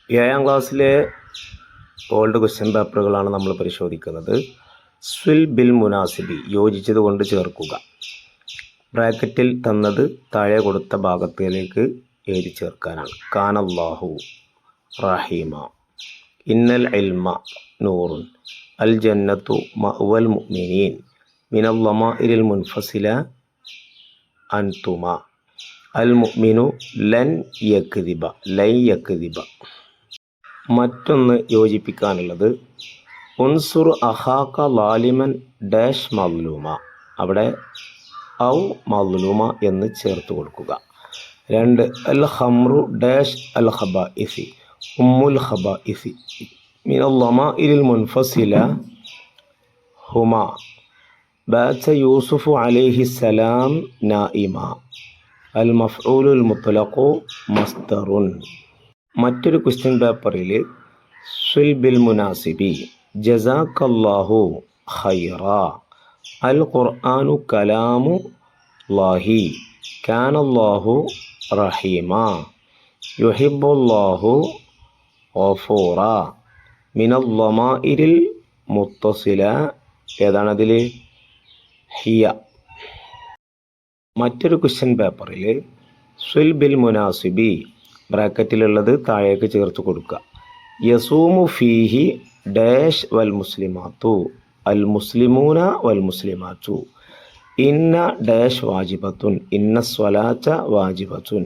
ഏഴാം ക്ലാസ്സിലെ old question പേപ്പറുകളാണ് നമ്മൾ പരിശോധിക്കുന്നത്. സ്വിൽ ബിൽ മുനാസിബി, യോജിച്ചത് കൊണ്ട് ചേർക്കുക. ബ്രാക്കറ്റിൽ തന്നത് താഴെ കൊടുത്ത ഭാഗത്തിലേക്ക് എഴുതി ചേർക്കാനാണ്. കാനല്ലാഹു റഹീമ, ഇന്നൽ ഇൽമ നൂറുൻ, അൽ ജന്നത്തു മഅവൽ മുഅ്മിനീൻ, മിനൽ ളമാഇരിൽ മുൻഫസില അൻതുമ, അൽ മുഅ്മിനു ലൻ യക്ദിബ, ലൻ യക്ദിബ. മറ്റൊന്ന് യോജിപ്പിക്കാനുള്ളത് ഉൻസുർ അഹാക ലാലിമൻ ഡാഷ് മദ്ലൂമ, അവിടെ ഔ മദ്ലൂമ എന്ന് ചേർത്ത് കൊടുക്കുക. 2 അൽ ഖംറു ഡാഷ് അൽ ഖബാഇസി ഉമ്മുൽ ഖബാഇസി, മിനൽ ളമാഇരിൽ മുൻഫസില ഹുമ, ബാത യൂസുഫു അലൈഹിസ്സലാം നായിമ, അൽ മഫ്ഊലുൽ മുത്ലഖു മസ്ദറുൻ. മറ്റൊരു ക്വസ്റ്റ്യൻ പേപ്പറിൽ സ്വിൽ ബിൽ മുനാസിബി, ജസാക്കല്ലാഹു ഖൈറ, അൽ ഖുർആനു കലാമു ല്ലാഹി, കാനല്ലാഹു റഹീമ, യുഹിബ്ബുല്ലാഹു ഗഫൂറ, മിനൽ ളമാഇരിൽ മുത്തസില, ഏതാണതിൽ? ഹിയ. മറ്റൊരു ക്വസ്റ്റ്യൻ പേപ്പറിൽ സ്വിൽ ബിൽ മുനാസിബി, ബ്രാക്കറ്റിലുള്ളത് താഴേക്ക് ചേർത്ത് കൊടുക്കുക. യസൂമു ഫീഹി ഡാഷ് വൽ മുസ്ലിമാത്തു, അൽ മുസ്ലിമൂന വൽ മുസ്ലിമാത്തു, ഇന്ന ഡാഷ് വാജിബത്തുൻ, ഇന്ന സ്വലാത്ത വാജിബത്തുൻ,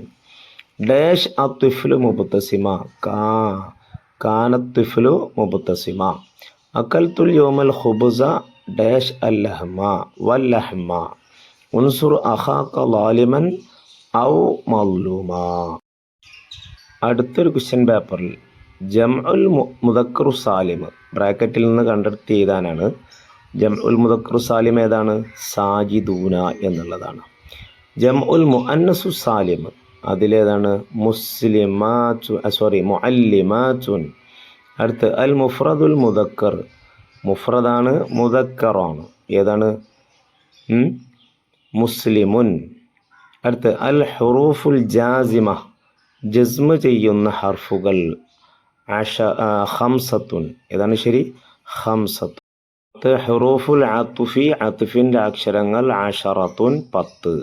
ഡാഷ് അത്ഫിലു മുബ്തസിമ, കാനത്ഫിലു മുബ്തസിമ, അക്കൽത്തുൽ യൗമൽ ഖുബ്സ ഡാഷ് അൽ ലഹ്മ വൽ ലഹ്മ, ഉൻസുർ അഖാക ലാലിമൻ ഔ മദ്ലൂമ. അടുത്തൊരു ക്വസ്റ്റ്യൻ പേപ്പറിൽ ജംഉൽ മുദക്കറു സാലിം, ബ്രാക്കറ്റിൽ നിന്ന് കണ്ടെത്തി എഴുതാനാണ്. ജംഉൽ മുദക്കറു സാലിം ഏതാണ്? സാജിദൂന എന്നുള്ളതാണ്. ജംഉൽ മുഅന്നസു സാലിം, അതിലേതാണ്? മുഅല്ലിമാത്തുൻ. അടുത്ത് അൽ മുഫ്രദുൽ മുദക്കർ, മുഫ്രദാണ്, മുദക്കറാണ്, ഏതാണ്? മുസ്ലിമുൻ. അടുത്ത് അൽ ഹുറൂഫുൽ ജാസിമ, ജസ്മ ചെയ്യുന്ന ഹർഫുകൾ, ഖംസത്തുൻ, ഏതാണ് ശരി? ഖംസത്തുൻ. ഹുറൂഫുൽ അത്ഫി, അത്ഫിൻ്റെ അക്ഷരങ്ങൾ അശറത്തുൻ, 10.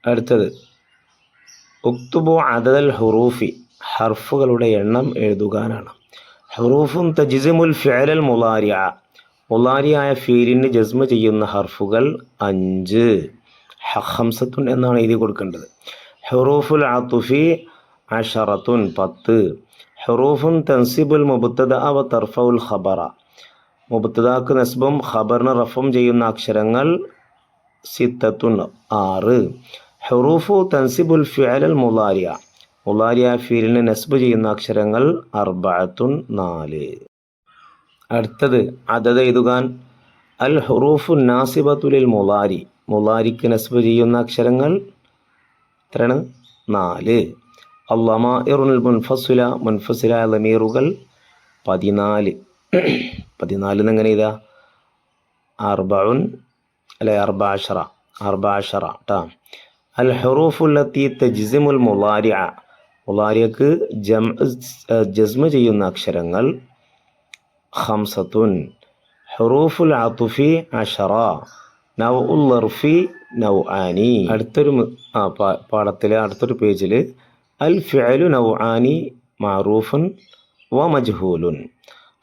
അടുത്തത് ഉക്തുബു അദദൽ ഹുറൂഫി, ഹർഫുകളുടെ എണ്ണം എഴുതുകാനാണ്. ഹുറൂഫുൻ തജ്സിമുൽ ഫിഅലൽ മുളാരിഅ, മുളാരിയായ ഫീലിന് ജസ്മ ചെയ്യുന്ന ഹർഫുകൾ 5. ഖംസത്തുൻ എന്നാണ് എഴുതി കൊടുക്കേണ്ടത്. ഹുറൂഫുൽ അത്ഫി അശറത്തുൻ, 10. ഹുറൂഫുൻ തൻസിബുൽ മുബ്തദഅ വ തർഫഉൽ ഖബറ, മുബ്തദാക്ക് നസ്ബും ഖബറിന് റഫും ചെയ്യുന്ന അക്ഷരങ്ങൾ 6. 6. ഹുറൂഫു തൻസിബുൽ ഫിഅലൽ മുളാരിഅ, മുളാരിയ ഫീലിന് നസ്ബ് ചെയ്യുന്ന അക്ഷരങ്ങൾ 4. അടുത്തത് അദദ് എഴുതുകാൻ. അൽ ഹുറൂഫു നാസിബത്തുലിൽ മുളാരി, മുളാരിക്ക് നസ്ബ് ചെയ്യുന്ന അക്ഷരങ്ങൾ എത്രയാണ്? 4. അല്ലമാഇറുൽ മുൻഫസില, മുൻഫസിലായ ലമീറുകൾ 14. 14 എങ്ങനെ ഇതാ? 4 അല്ലെ? 14 ട്ടാ. അൽ ഹുറൂഫുല്ലത്തി തജ്സിമുൽ മുളാരിഅ, മുളാരിയക്ക് ജസ്മ ചെയ്യുന്ന അക്ഷരങ്ങൾ 5. ഹുറൂഫുൽ അത്ഫി 10. നൗഉൽ ലർഫി നൗആനി. അടുത്തൊരു പാഠത്തിലെ അടുത്തൊരു പേജിൽ അൽ ഫിഅലു നൗആനി മഅറൂഫുൻ വ മജ്ഹൂലുൻ,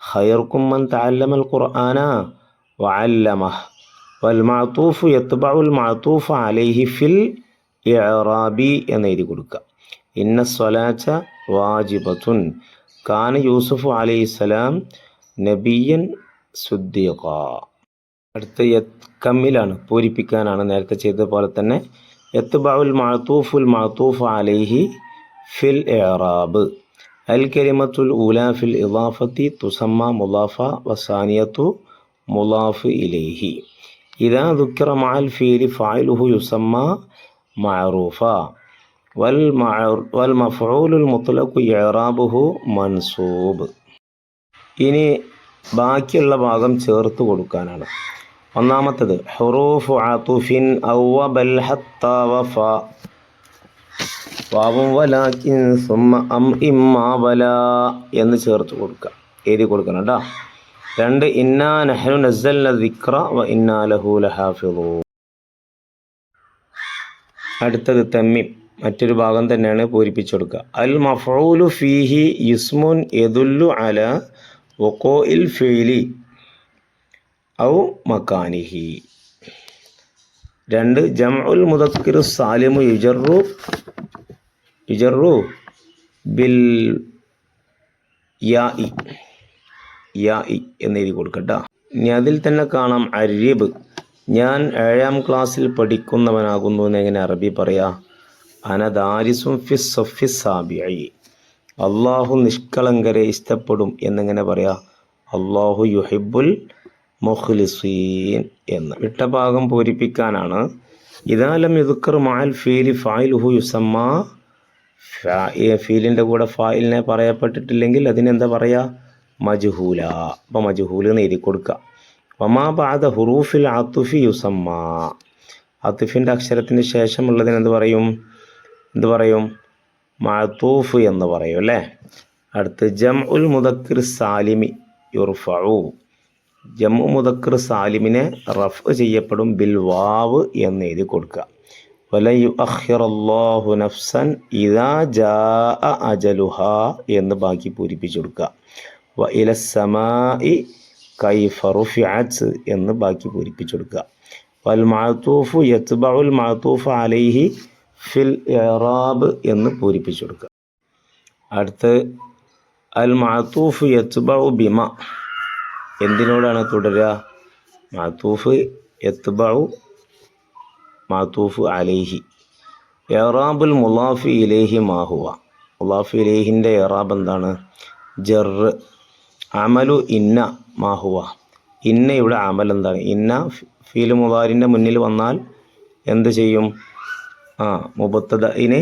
ഖൈറുക്കും മൻ തഅല്ലമൽ ഖുർആന വഅല്ലമഹ്, വൽ മഅതൂഫു യത്ബഉൽ മഅതൂഫ അലൈഹി ഫിൽ ഇഅറാബി എന്ന് എഴുതി കൊടുക്കുക. ഇന്ന സ്വലാത്ത വാജിബത്തുൻ, കാന യൂസുഫ് അലൈഹിസ്സലാം നബിയൻ സുദ്ദീഖ. അടുത്ത കമ്മിലാണ്, പൂരിപ്പിക്കാനാണ്. നേരത്തെ ചെയ്തതുപോലെ തന്നെ യത്ബഉൽ മഅതൂഫുൽ മഅതൂഫ അലൈഹി ഫിൽ ഇഅറാബ്. അൽ കലിമത്തുൽ ഊലാ ഫിൽ ഇളാഫത്തി തുസമ്മ മുളാഫ വസാനിയത്തു മുളാഫ് ഇലൈഹി. ഇദാ ദുക്കിറ മഅൽ ഫീലി ഫാഇലുഹു യുസമ്മ മഅറൂഫ. വൽ മഫ്ഊലുൽ മുത്ലഖു ഇഅറാബുഹു മൻസൂബ്. ഇനി ബാക്കിയുള്ള ഭാഗം ചേർത്ത് കൊടുക്കാനാണ്. ഒന്നാമത്തേത് ഹുറൂഫു അത്ഫിൻ ഔ ബൽ ഹത്ത വഫ, വാവും വലാകിൻ സുമ്മ അം ഇമ്മാ വലാ എന്ന് ചേർത്ത് കൊടുക്കുക, എഴുതി കൊടുക്കണം കേട്ടോ. 2 ഇന്നാ നഹ്നു നസ്സൽന ദിക്റ വ ഇന്നാ ലഹു ലഹാഫിളൂൻ. അടുത്തത് തമ്മീം, മറ്റൊരു ഭാഗം തന്നെയാണ് പൂരിപ്പിച്ചു കൊടുക്കുക. അൽ മഫ്ഊലു ഫീഹി ഇസ്മുൻ യദുല്ലു അലാ വഖൂഇൽ ഫിഅലി ഔ മകാനിഹി. 2 ജംഉൽ മുദക്കിർ സാലിമു യുജറു ബിൽ യാഇ എന്ന് എഴുതി കൊടുക്കട്ടോ. ഇനി അതിൽ തന്നെ കാണാം അരിബ്, ഞാൻ 7ാം ക്ലാസ്സിൽ പഠിക്കുന്നവനാകുന്നു എന്ന് എങ്ങനെ അറബി പറയാ? അന ദാരിസും ഫി സഫി സാബിഇ. അള്ളാഹു നിഷ്കളങ്കരെ ഇഷ്ടപ്പെടും എന്നെങ്ങനെ പറയാ? അള്ളാഹു യുഹിബ്ബുൽ മുഖ്ലിസീൻ എന്ന്. വിട്ട ഭാഗം പൂരിപ്പിക്കാനാണ്. ഇദാ ലം യുദ്കർ മഅൽ ഫീലി ഫായിലുഹു യുസമ്മാ. ഫീലിൻ്റെ കൂടെ ഫായിലിനെ പറയപ്പെട്ടിട്ടില്ലെങ്കിൽ അതിനെന്താ പറയാ? മജ്ഹൂല. അപ്പോൾ മജ്ഹൂൽ എന്ന് എഴുതി കൊടുക്കുക. വമാ ബഅദ ഹുറൂഫിൽ അത്ഫി യുസമ്മാ. അത്ഫിൻ്റെ അക്ഷരത്തിന് ശേഷമുള്ളതിന് എന്ത് പറയും? മഅതൂഫ് എന്ന് പറയും അല്ലേ. അടുത്ത് ജംഉൽ മുദക്കിർ സാലിമി യുർഫഉ. ജംഉ മുദക്കിർ സാലിമിനെ റഫ് ചെയ്യപ്പെടും ബിൽ വാവ് എന്ന് എഴുതി കൊടുക്കുക. വലൻ യുഅഖിറല്ലാഹു നഫ്സൻ ഇദാ ജാഅ അജലുഹാ എന്ന് ബാക്കി പൂരിപ്പിച്ചു കൊടുക്കുക. വ ഇലസ്സമാഇ കൈഫ റുഫിഅത് എന്ന് ബാക്കി പൂരിപ്പിച്ചു കൊടുക്കുക. വൽ മഅതൂഫു യത്ബഉൽ മഅതൂഫ അലൈഹി ഫിൽ ഇറാബ് എന്ന് പൂരിപ്പിച്ചു കൊടുക്കുക. അടുത്ത് അൽ മഅതൂഫ് യത്ബഉ ബിമ. എന്തിനോടാണ് തുടരുക? മഅതൂഫ് യത്ബഉ മഅതൂഫ് അലൈഹി. ഇറാബുൽ മുളാഫി ഇലൈഹി മാഹുവ. മുളാഫി ഇലൈഹിൻ്റെ ഇറാബ് എന്താണ്? ജറ്. അമലു ഇന്ന മാഹുവ. ഇന്നയുടെ അമൽ എന്താണ്? ഇന്ന ഫീൽ മുളാരിൻ്റെ മുന്നിൽ വന്നാൽ എന്ത് ചെയ്യും? മുബത്തദഇന്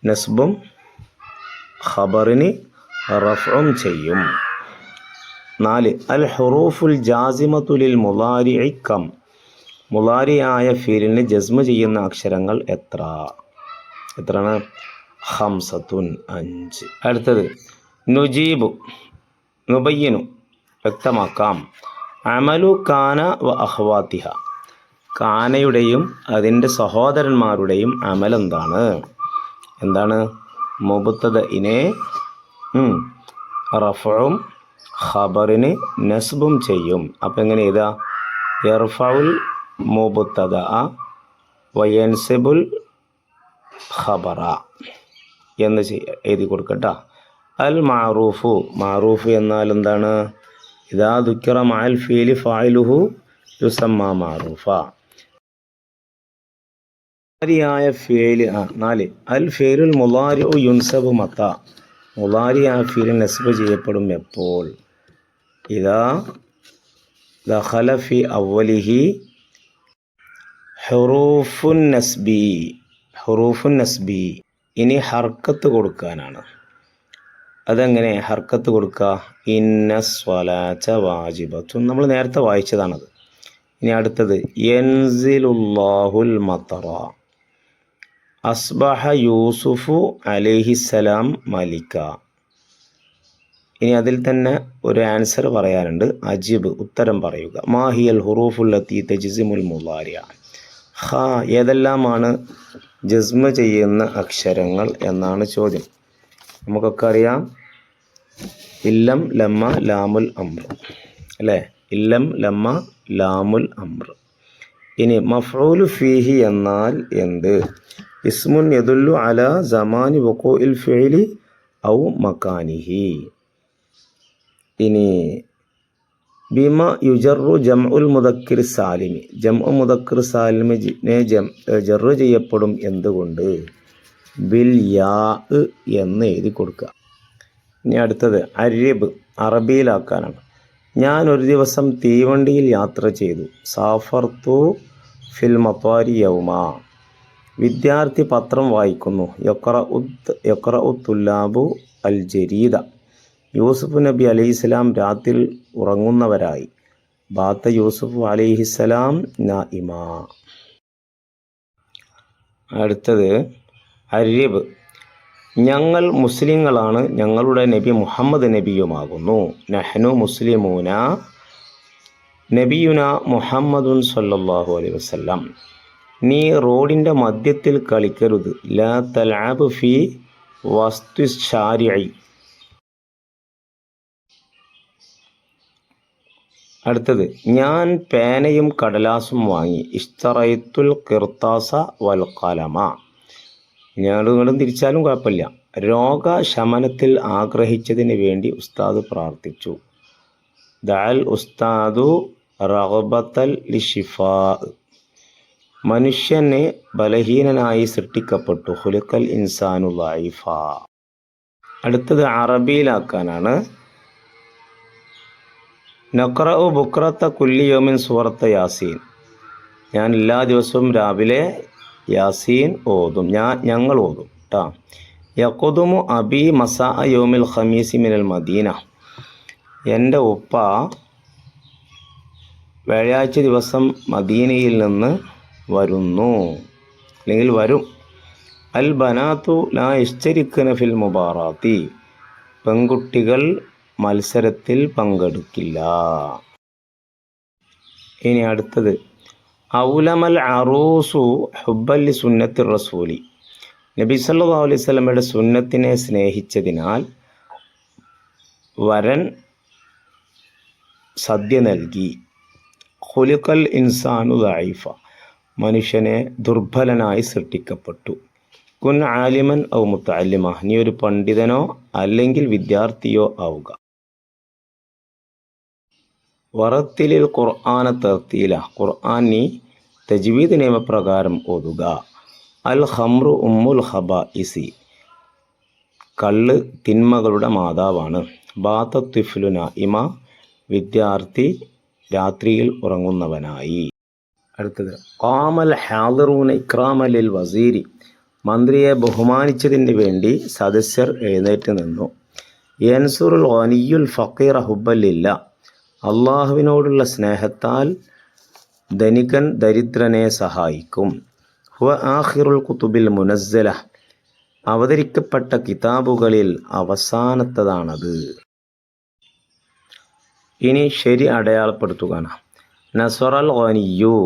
നസ്ബും ഖബറിന് റഫ്ഉം ചെയ്യും. 4 അൽ ഹുറൂഫുൽ ജാസിമതു ലിൽ മുളാരിഇ കം. മുളാരിയായ ഫീലിന് ജസ്മ ചെയ്യുന്ന അക്ഷരങ്ങൾ എത്രയാണ്? 5. അടുത്തത് നുജീബു നുബയ്യനു, വ്യക്തമാക്കാം. അമലു കാന വ അഖ്വാത്തിഹ. കാനയുടെയും അതിൻ്റെ സഹോദരന്മാരുടെയും അമൽ എന്താണ്? മുബ്തദഇനെ റഫഉം ഖബറിന് നസ്ബും ചെയ്യും. അപ്പം എങ്ങനെ എഴുതാ? യർഫഉൽ മുബ്തദഅ വയൻസിബുൽ ഖബറ എന്ന് എഴുതി കൊടുക്കട്ടോ. അൽ മഅറൂഫു. മഅറൂഫ് എന്നാൽ എന്താണ്? ഇദാ ദുക്കിറ മഅൽ ഫീലി ഫായിലുഹു യുസമ്മ മഅറൂഫ. മുളാരിയായ ഫീൽ. 4 അൽ ഫീലുൽ മുളാരിഉ യുൻസബു മത. മുളാരിയായ ഫീൽ നസ്ബ് ചെയ്യപ്പെടും എപ്പോൾ? ഇദാ ദഖല ഫി അവ്വലിഹി ഹുറൂഫുൻ നസ്ബി. ഇനി ഹർക്കത്ത് കൊടുക്കാനാണ്. അതെങ്ങനെ ഹർക്കത്ത് കൊടുക്കുക? ഇന്ന സ്വലാത്ത വാജിബത്തുൻ. നമ്മൾ നേരത്തെ വായിച്ചതാണത്. ഇനി അടുത്തത് യൻസിലുല്ലാഹുൽ മത്തറ. അസ്ബഹ യൂസുഫു അലൈഹിസ്സലാം മലിക. ഇനി അതിൽ തന്നെ ഒരു ആൻസർ പറയാനുണ്ട്. അജിബ്, ഉത്തരം പറയുക. മാഹിയൽ ഹുറൂഫുല്ലത്തി തജ്സിമുൽ മുളാരിഅ. ഏതെല്ലാമാണ് ജസ്മ ചെയ്യുന്ന അക്ഷരങ്ങൾ എന്നാണ് ചോദ്യം. നമുക്കൊക്കെ അറിയാം, ഇല്ലം ലമ്മ ലാമുൽ അംർ അല്ലേ? ഇല്ലം ലമ്മ ലാമുൽ അംർ. ഇനി മഫ്ഊലു ഫീഹി എന്നാൽ എന്ത്? ഇസ്മുൻ യദുല്ലു അലാ സമാനി വഖൂഇൽ ഫിഅലി ഔ മകാനിഹി. ഇനി ബിമ യുജറു ജംഉൽ മുദക്കിർ സാലിമി. ജംഉ മുദക്കിർ സാലിമിനെ ജറ് ചെയ്യപ്പെടും എന്തുകൊണ്ട്? ബിൽ യാ എന്ന് എഴുതി കൊടുക്കുക. ഇനി അടുത്തത് അരിബ്, അറബിയിലാക്കാനാണ്. ഞാൻ ഒരു ദിവസം തീവണ്ടിയിൽ യാത്ര ചെയ്തു. സാഫർതു ഫിൽ മത്വാരി യൗമ. വിദ്യാർത്ഥി പത്രം വായിക്കുന്നു. യഖറഉ തുല്ലാബു അൽ ജരീദ. യൂസുഫ് നബി അലൈഹിസ്സലാം രാത്രിയിൽ ഉറങ്ങുന്നവരായി. ബാത്ത യൂസുഫ് അലൈഹിസ്സലാം നായിമ. അടുത്തത് അരിബ് ഞങ്ങൾ മുസ്ലിങ്ങളാണ്, ഞങ്ങളുടെ നബി മുഹമ്മദ് നബിയുമാകുന്നു. നഹ്നു മുസ്ലിമൂന നബിയുന മുഹമ്മദുൻ സല്ലല്ലാഹു അലൈഹി വസല്ലം. നീ റോഡിൻ്റെ മധ്യത്തിൽ കളിക്കരുത്. ലാ തൽഅബ് ഫി വസ്തി ശാരിഇ. അടുത്തത് ഞാൻ പേനയും കടലാസും വാങ്ങി. ഇഷ്തറൈത്തുൽ ഖിർത്താസ വൽ ഖലമ. ഞങ്ങളും തിരിച്ചാലും കുഴപ്പമില്ല. രോഗശമനത്തിൽ ആഗ്രഹിച്ചതിന് വേണ്ടി ഉസ്താദ് പ്രാർത്ഥിച്ചു. ദഅൽ ഉസ്താദു റഗ്ബത്തൽ ലിഷിഫാ. മനുഷ്യനെ ബലഹീനനായി സൃഷ്ടിക്കപ്പെട്ടു. ഖുലിഖൽ ഇൻസാനു ലൈഫ. അടുത്തത് അറബിയിലാക്കാനാണ്. നഖറഉ ബുക്രത്ത കുല്ലി യൗമിൻ സൂറത്ത യാസീൻ. ഞാൻ എല്ലാ ദിവസവും രാവിലെ യാസീൻ ഓതും. ഞങ്ങൾ ഓതും കേട്ടോ. യഖുദുമു അബി മസാ യൗമിൽ ഖമീസി മിനൽ മദീന. എൻ്റെ ഉപ്പ വ്യാഴാഴ്ച ദിവസം മദീനയിൽ നിന്ന് വരുന്നു, അല്ലെങ്കിൽ വരും. അൽ ബനാത്തു ലാ യശ്തരിക്കന ഫിൽ മുബാറാത്തി. പെൺകുട്ടികൾ മത്സരത്തിൽ പങ്കെടുക്കില്ല. ഇനി അടുത്തത് ഔലമൽ അറൂസു ഹുബ്ബല്ലി സുന്നത്തി റസൂലി. നബി സല്ലല്ലാഹു അലൈഹി വസല്ലമയുടെ സുന്നത്തിനെ സ്നേഹിച്ചതിനാൽ വരൻ സദ്യ നൽകി. ഖുലിഖൽ ഇൻസാനു ദഈഫ. മനുഷ്യനെ ദുർബലനായി സൃഷ്ടിക്കപ്പെട്ടു. കുൻ ആലിമൻ ഔ മുത്തഅല്ലിമ. നീ ഒരു പണ്ഡിതനോ അല്ലെങ്കിൽ വിദ്യാർത്ഥിയോ ആവുക. വറത്തിലിൽ ഖുർആന തർത്തീല. ഖുർആൻ നീ തജ്വീദ് നിയമപ്രകാരം ഓതുക. അൽ ഖംറു ഉമ്മുൽ ഖബാഇസി. കള്ള് തിന്മകളുടെ മാതാവാണ്. ബാത തിഫ്ലു നായിമ. വിദ്യാർത്ഥി രാത്രിയിൽ ഉറങ്ങുന്നവനായി. അടുത്തത് ഖാമൽ ഹാദിറൂന ഇക്റാമൻ ലിൽ വസീരി. മന്ത്രിയെ ബഹുമാനിച്ചതിന് വേണ്ടി സദസ്യർ എഴുന്നേറ്റ് നിന്നു. യൻസുറുൽ ഗനിയുൽ ഫഖീറ ഹുബ്ബല്ലില്ല. അള്ളാഹുവിനോടുള്ള സ്നേഹത്താൽ ധനികൻ ദരിദ്രനെ സഹായിക്കും. ഹുവ ആഖിറുൽ കുതുബിൽ മുനസ്സല. അവതരിക്കപ്പെട്ട കിതാബുകളിൽ അവസാനത്തതാണത്. ഇനി ശരി അടയാളപ്പെടുത്തുകയാണ്. നസറൽ ഗനിയു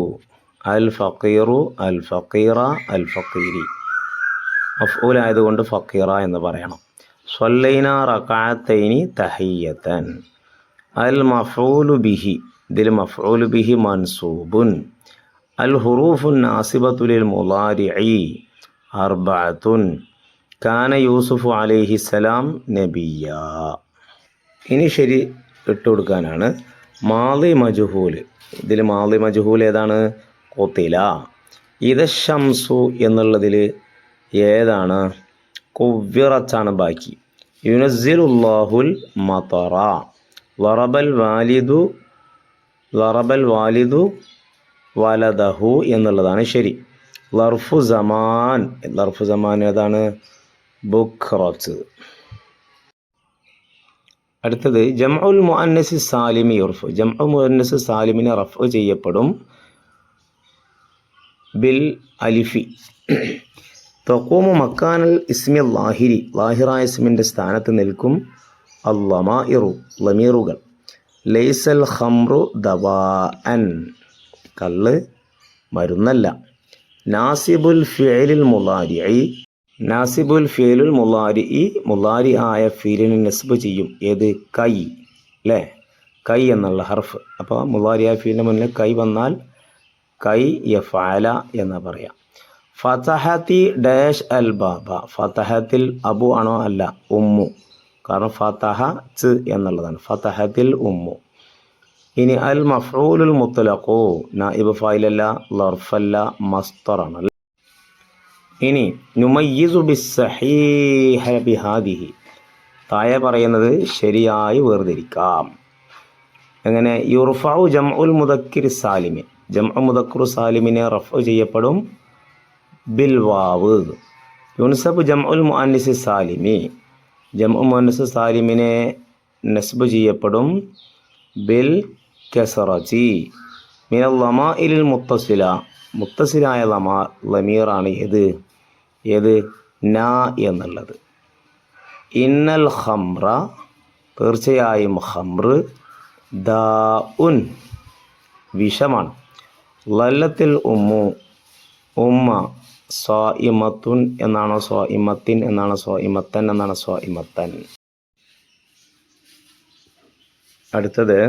അൽ ഫഖീറു അൽ ഫഖീറ അൽ ഫഖീരി. മഫ്ഊൽ ആയതുകൊണ്ട് ഫഖീറ എന്ന് പറയണം. സ്വല്ലൈന റകഅത്തൈനി തഹിയ്യതൻ. അൽ മഫ്ഊലു ബിഹി. ഇതിൽ മഫ്ഊലു ബിഹി മൻസൂബുൻ. അൽ ഹുറൂഫുൻ നാസിബത്തു ലിൽ മുളാരിഇ അർബഅത്തുൻ. കാന യൂസുഫു അലൈഹിസ്സലാം നബിയ. ഇനി ശരി ഇട്ട് കൊടുക്കാനാണ്. മാളി മജ്ഹൂൽ. ഇതിൽ മാളി മജ്ഹൂൽ ഏതാണ്? ഖുതില. ഇദശംസു എന്നുള്ളതിൽ ഏതാണ്? കുവ്വിറത്താണ് ബാക്കി. യുനസ്സിലുല്ലാഹുൽ മതറ. ലറബൽ വാലിദു വലദഹു എന്നുള്ളതാണ് ശരി. ലർഫു സമാൻ ഏതാണ്? ബുക്റത്ത്. അടുത്തത് ജംഉൽ മുഅന്നസ് സാലിമി യുർഫു. ജംഉ മുഅന്നസ് സാലിമിനെ റഫ് ചെയ്യപ്പെടും ബിൽ അലിഫി. തഖൂമു മക്കാനൽ ഇസ്മി ലാഹിരി. ലാഹിറായ ഇസ്മിൻ്റെ സ്ഥാനത്ത് നിൽക്കും അല്ലമാഇറു ലമീറുകൾ. ലൈസൽ ഖംറു ദവാഅൻ. കള്ള് മരുന്നല്ല. നാസിബുൽ ഫിഅലിൽ മുളാരിഇ. നാസിബുൽ ഫിഅലുൽ മുളാരിഇ. മുളാരി ആയ ഫീലിനെ നസ്ബ് ചെയ്യും. ഏത്? കൈ അല്ലേ? കൈ എന്നുള്ള ഹർഫ്. അപ്പോൾ മുളാരി ആയ ഫീലിന് മുന്നിൽ കൈ വന്നാൽ കൈ യഫഅല എന്ന് പറയാം. ഫതഹത്തി ഡാഷ് അൽ ബാബ. ഫതഹത്തിൽ അബു ആണോ? അല്ല, ഉമ്മു. കാരണം ഫതഹ ച്ച് എന്നുള്ളതാണ്. ഫതഹത്തിൽ ഉമ്മു. ഇനി അൽ മഫ്ഊലുൽ മുത്ലഖു. നായിബ് ഫായിലല്ല, ലർഫല്ല, മസ്തറാണ്. ഇനി നുമയ്യിസു ബിസ്സഹീഹ ബിഹാദിഹി. താഴെ പറയുന്നത് ശരിയായി വേർതിരിക്കാം. എങ്ങനെ? യുർഫഉ ജംഉൽ മുദക്കിർ സാലിമി. ജംഉ മുദക്കിർ സാലിമിനെ റഫ് ചെയ്യപ്പെടും ബിൽ വാവ്. യുൻസബ് ജംഉൽ മുഅന്നസ് സാലിമി. ജംഉ മുഅന്നസ് സാലിമിനെ നസ്ബ് ചെയ്യപ്പെടും ബിൽ കസറതി. മിനൽ ലമാഇലിൽ മുത്തസില. മുത്തസിലായ ലമീറാണ് ഏത്? നാ എന്നുള്ളത്. ഇന്നൽ ഖംറ തീർച്ചയായും ഖംറ് ദാ ഉൻ വിഷമാണ്. ലല്ലത്തിൽ ഉമ്മു ഉമ്മ സ്വാഇമത്തുൻ എന്നാണോ സ്വാഇമത്തിൻ എന്നാണോ സ്വാഇമത്തൻ എന്നാണ് സ്വാഇമത്തൻ. അടുത്തത്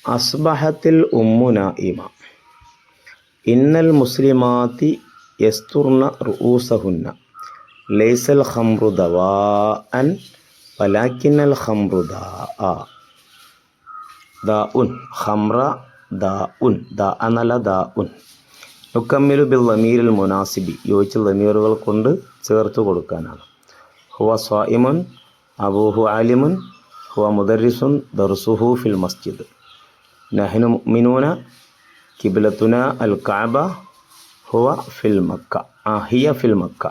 അസ്ബഹത്തിൽ ഉമ്മു നായിമ. ഇന്നൽ മുസ്ലിമാത്തി യസ്തുർന റുഊസഹുന്ന ലൈസൽ ഖംറു ദവാഅൻ വലാകിന്നൽ ഖംറു ദാഅ. ദാഉൻ ഖംറ ദാഉൻ ദാ എന്നല്ല ദാഉൻ. നുക്കമ്മിലു ബിൽ ലമീരിൽ മുനാസിബി യോജിച്ച ലമീറുകൾ കൊണ്ട് ചേർത്ത് കൊടുക്കാനാണ്. ഹുവ സ്വായിമുൻ അബൂഹു ആലിമുൻ ഹുവ മുദർരിസുൻ ദർസുഹു ഫിൽ മസ്ജിദ്. നഹ്നു മുഅ്മിനൂന കിബ്ലത്തുന അൽ കഅബ ഹുവ ഫിൽ മക്ക ഹിയ ഫിൽ മക്ക.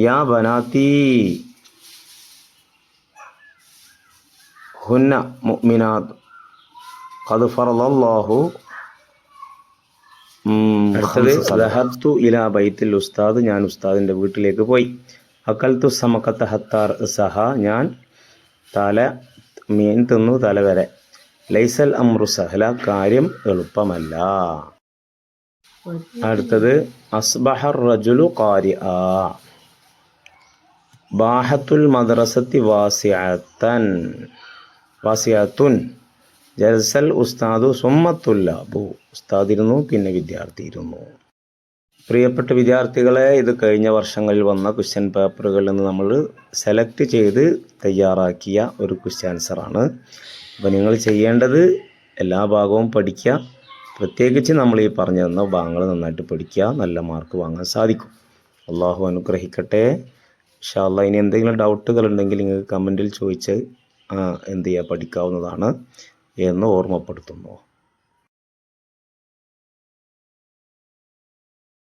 യാ ബനാത്തി ഹുന്ന മുഅ്മിനാത്ത് ഖദ് ഫറളല്ലാഹു. ദഹബ്തു ഇലാ ബൈത്തിൽ ഉസ്താദ് ഞാൻ ഉസ്താദിൻ്റെ വീട്ടിലേക്ക് പോയി. അക്കൽത്തു സമക്കത്ത ഹത്താർ സഹ ഞാൻ മീൻ തിന്നു തല വരെ. ലൈസൽ അംറു സഹല കാര്യം എളുപ്പമല്ല. അടുത്തത് അസ്ബഹർ റജുലു ഖാരിആ. ബാഹത്തുൽ മദ്രസത്തി വാസിഅത്തുൻ ജൽസൽ ഉസ്താദു സുമ്മത്തുല്ലാബു. ഉസ്താദ് ഇരുന്നു പിന്നെ വിദ്യാർത്ഥി ഇരുന്നു. പ്രിയപ്പെട്ട വിദ്യാർത്ഥികളെ, ഇത് കഴിഞ്ഞ വർഷങ്ങളിൽ വന്ന ക്വസ്റ്റ്യൻ പേപ്പറുകളിൽ നിന്ന് നമ്മൾ സെലക്ട് ചെയ്ത് തയ്യാറാക്കിയ ഒരു ക്വസ്റ്റ്യൻ ആൻസറാണ്. അപ്പോൾ നിങ്ങൾ ചെയ്യേണ്ടത് എല്ലാ ഭാഗവും പഠിക്കുക. പ്രത്യേകിച്ച് നമ്മൾ ഈ പറഞ്ഞു തന്ന ഭാഗങ്ങൾ നന്നായിട്ട് പഠിക്കുക. നല്ല മാർക്ക് വാങ്ങാൻ സാധിക്കും. അള്ളാഹു അനുഗ്രഹിക്കട്ടെ. ഇൻഷാ അല്ലാഹ് ഇനി എന്തെങ്കിലും ഡൗട്ടുകൾ ഉണ്ടെങ്കിൽ നിങ്ങൾക്ക് കമൻറ്റിൽ ചോദിച്ച് എന്ത് ചെയ്യുക പഠിക്കാവുന്നതാണ് എന്ന് ഓർമ്മപ്പെടുത്തുന്നു.